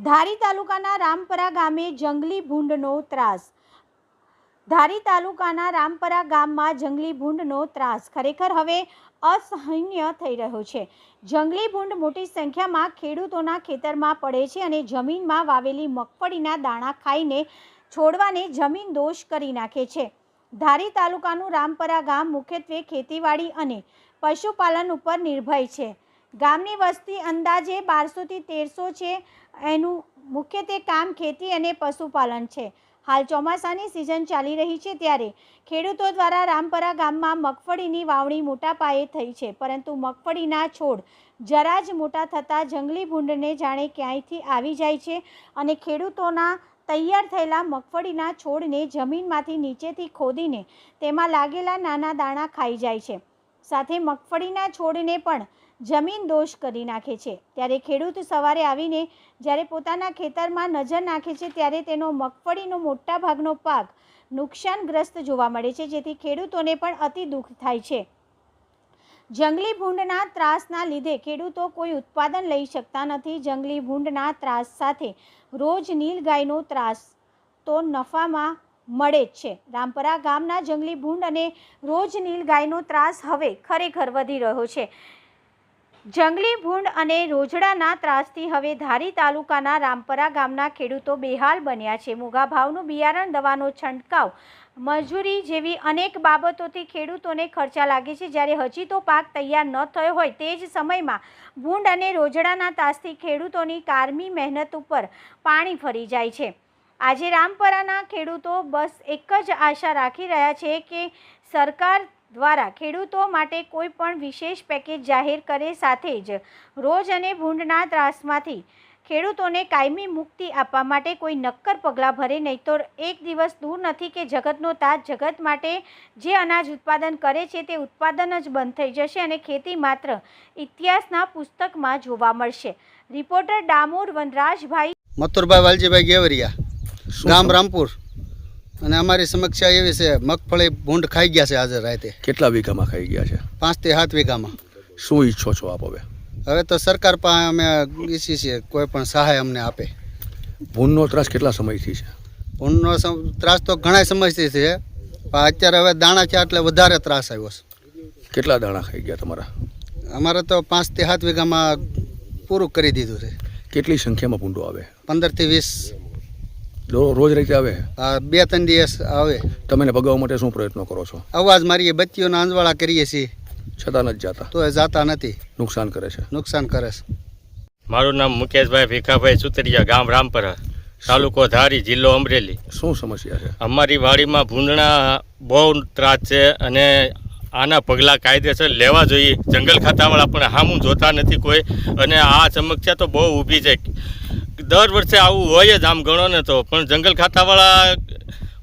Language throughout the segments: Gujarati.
ધારી તાલુકાના રામપરા ગામે જંગલી ભૂંડનો ત્રાસ। ધારી તાલુકાના રામપરા ગામમાં જંગલી ભૂંડનો ત્રાસ ખરેખર હવે અસહ્ય થઈ રહ્યો છે। જંગલી ભૂંડ મોટી સંખ્યામાં ખેડૂતોના ખેતરમાં પડે છે અને જમીનમાં વાવેલી મગફળીના દાણા ખાઈને છોડવાને જમીન દોષ કરી નાખે છે। ધારી તાલુકાનું રામપરા ગામ મુખ્યત્વે ખેતીવાડી અને પશુપાલન ઉપર નિર્ભર છે। ગામની વસ્તી અંદાજે 1200 થી 1300 છે। એનું મુખ્યત્વે કામ ખેતી અને પશુપાલન છે। હાલ ચોમાસાની સિઝન ચાલી રહી છે ત્યારે ખેડૂતો દ્વારા રામપરા ગામમાં મગફળીની વાવણી મોટા પાયે થઈ છે, પરંતુ મગફળીના છોડ જરા જ મોટા થતાં જંગલી ભૂંડને જાણે ક્યાંયથી આવી જાય છે અને ખેડૂતોના તૈયાર થયેલા મગફળીના છોડને જમીનમાંથી નીચેથી ખોદીને તેમાં લાગેલા નાના દાણા ખાઈ જાય છે, સાથે મગફળીના છોડને પણ જમીન દોષ કરી નાખે છે। ત્યારે ખેડૂત સવારે આવીને જ્યારે પોતાના ખેતરમાં નજર નાખે છે ત્યારે તેનો મગફળીનો મોટા ભાગનો પાક નુકસાનગ્રસ્ત જોવા મળે છે, જેથી ખેડૂતોને પણ અતિ દુઃખ થાય છે। જંગલી ભૂંડના ત્રાસના લીધે ખેડૂતો કોઈ ઉત્પાદન લઈ શકતા નથી। જંગલી ભૂંડના ત્રાસ સાથે રોજ નીલગાયનો ત્રાસ તો નફામાં મળે જ છે। રામપરા ગામના જંગલી ભૂંડ અને રોજ નીલગાયનો ત્રાસ હવે ખરેખર વધી રહ્યો છે। જંગલી ભૂંડ અને રોજડાના ત્રાસથી હવે ધારી તાલુકાના રામપરા ગામના ખેડૂતો બેહાલ બન્યા છે। મોંઘા ભાવનું બિયારણ, દવાનો છંટકાવ, મજૂરી જેવી અનેક બાબતોથી ખેડૂતોને ખર્ચા લાગે છે। જ્યારે હજી તો પાક તૈયાર ન થયો હોય તે જ સમયમાં ભૂંડ અને રોજડાના ત્રાસથી ખેડૂતોની કાયમી મહેનત ઉપર પાણી ફરી જાય છે। આજે રામપરાના ખેડૂતો બસ એક જ આશા રાખી રહ્યા છે કે સરકાર દ્વારા ખેડૂતો માટે કોઈ પણ વિશેષ પેકેજ જાહેર કરે, સાથે જ રોજ અને ભૂંડના ત્રાસમાંથી ખેડૂતોને કાયમી મુક્તિ આપવા માટે કોઈ નક્કર પગલાં ભરે, નહીં તો એક દિવસ દૂર નથી કે જગતનો તાત જગત માટે જે અનાજ ઉત્પાદન કરે છે તે ઉત્પાદન જ બંધ થઈ જશે અને ખેતી માત્ર ઇતિહાસના પુસ્તકમાં જોવા મળશે। રિપોર્ટર ડામોર વનરાજભાઈ મથુરભાઈ વાલજીભાઈ ગેવરિયા, ગામ રામપુર। અને અમારી સમસ્યા એવી છે, મગફળી ભૂંડ ખાઈ ગયા છે। આજે રાતે કેટલા વીઘામાં ખાઈ ગયા છે? 5 થી 7 વીઘામાં। શું ઈચ્છો છો આપ હવે? હવે તો સરકાર પાસે અમે ઈચ્છીએ છીએ કોઈ પણ સહાય અમને આપે। ભૂંડનો ત્રાસ કેટલા સમયથી છે? ભૂંડનો ત્રાસ તો ઘણા સમયથી છે, પણ અત્યારે હવે દાણા છે એટલે વધારે ત્રાસ આવ્યો છે। કેટલા દાણા ખાઈ ગયા તમારા? અમારે તો 5 થી 7 વીઘામાં પૂરું કરી દીધું છે। કેટલી સંખ્યામાં ભૂંડો આવે? 15 થી 20 રોજ રીતે આવે? 2-3 દિવસ આવે। તમે ભગાવવા માટે શું પ્રયત્નો કરો છો? અવાજ મારીએ, બત્તીઓના અંજવાળા કરીએ છીએ, છતાં નથી જાતા? તો એ જાતા નથી, નુકસાન કરે છે। નુકસાન કરે છે। મારું નામ મુકેશભાઈ ભીખાભાઈ સુતરિયા, ગામ રામપરા, તાલુકો ધારી, જિલ્લો અમરેલી। શું સમસ્યા છે? અમારી વાડીમાં ભૂંડના બહુ ત્રાસ છે અને આના પગલાં કાયદેસર લેવા જોઈએ। જંગલ ખાતાવાળા પણ સામું જોતા નથી કોઈ, અને આ સમસ્યા તો બહુ ઊભી છે। દર વર્ષે આવું હોય જ આમ ગણો ને તો, પણ જંગલ ખાતાવાળા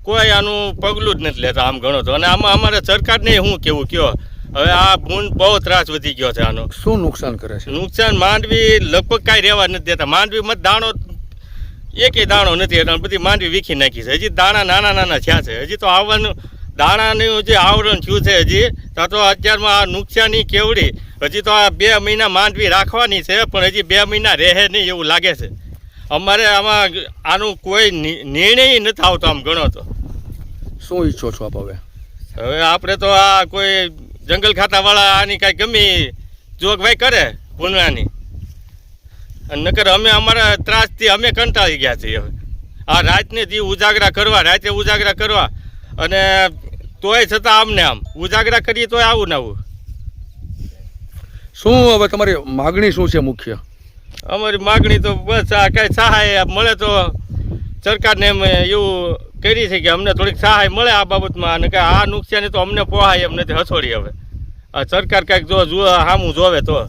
કોઈ આનું પગલું જ નથી લેતા આમ ગણો તો। અને આમાં અમારે સરકારને શું કેવું કયો? હવે આ ભૂંડ બહુ ત્રાસ વધી ગયો છે આનો। શું નુકસાન કરે છે? નુકસાન માંડવી લગભગ કાંઈ રહેવા નથી દેતા। માંડવીમાં દાણો એકેય દાણો નથી, એટલે બધી માંડવી વીખી નાખી છે। હજી દાણા નાના નાના થયા છે, હજી તો આવવાનું દાણાનું જે આવરણ થયું છે હજી તો અત્યારમાં આ નુકસાની કેવડી। હજી તો આ 2 મહિના માંડવી રાખવાની છે, પણ હજી 2 મહિના રહે નહીં એવું લાગે છે। અમારે આમાં આનું કોઈ નિર્ણય નથી આવતો આમ ગણો તો। શું ઈચ્છો છો આપ હવે? હવે આપણે તો આ કોઈ જંગલ ખાતાવાળા આની કાંઈ ગમી જોગવાઈ કરે ભૂંડવાની, અને નકર અમે અમારા ત્રાસથી અમે કંટાળી ગયા છીએ। હવે આ રાતને દી ઉજાગરા કરવા, રાતે ઉજાગરા કરવા, અને તોય છતાં આમને આમ ઉજાગરા કરીએ તોય આવું ને આવું। શું હવે તમારી માગણી શું છે મુખ્ય? અમારી માગણી તો બસ આ કાંઈ સહાય મળે તો સરકારને અમે એવું કરી છે કે અમને થોડીક સહાય મળે આ બાબતમાં, અને કે આ નુકસાની તો અમને પોહાય એમ નથી, હસોડી। હવે આ સરકાર કાંઈક જો સામું જોવે તો